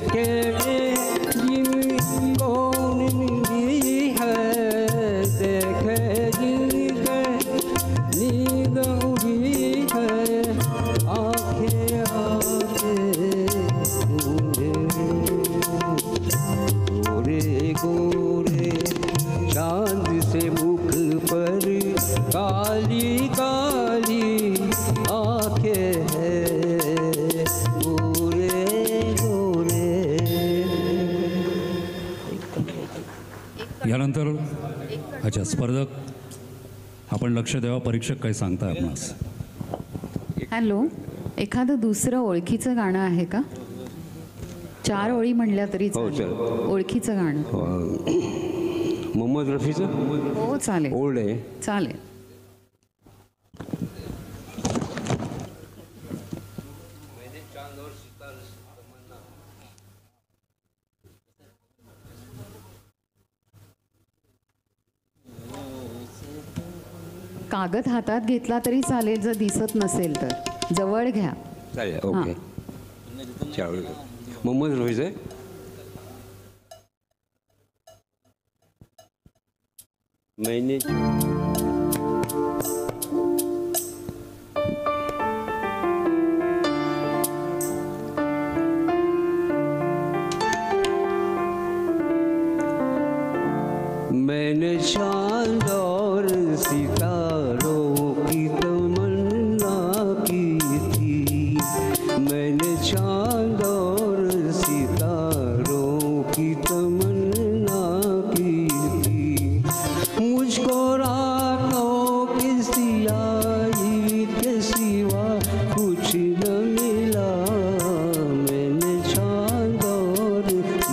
के जिनको नींदी है, देखे जिनके नींद उड़ी है, आंखें आके ढूंढे गोरे गोरे चांद से मुख पर काली काली आंखें हैं, गोरे गोरे। यानंतर अच्छा स्पर्धक आपण लक्ष द्यावा, परीक्षक काय सांगताय आपणास? हॅलो, एखादं दुसरं ओळखीचं गाणं आहे का? 4 ओळी म्हणल्या तरी चालेल. ओळखीचं गाणं. मोहम्मद रफीचं. हो चालेल. ओल्ड आहे. चालेल. कागद हातात घेतला तरी चालेल, जर दिसत नसेल तर जवळ घ्या. चालेल. ओके. चालेल. मोहम्मद रफीचं आहे. मैंने मैंने चांद और सितारों की तमन्ना की थी, मैंने चांद और सितारों की तमन्ना की थी, मुझको रातों की सिया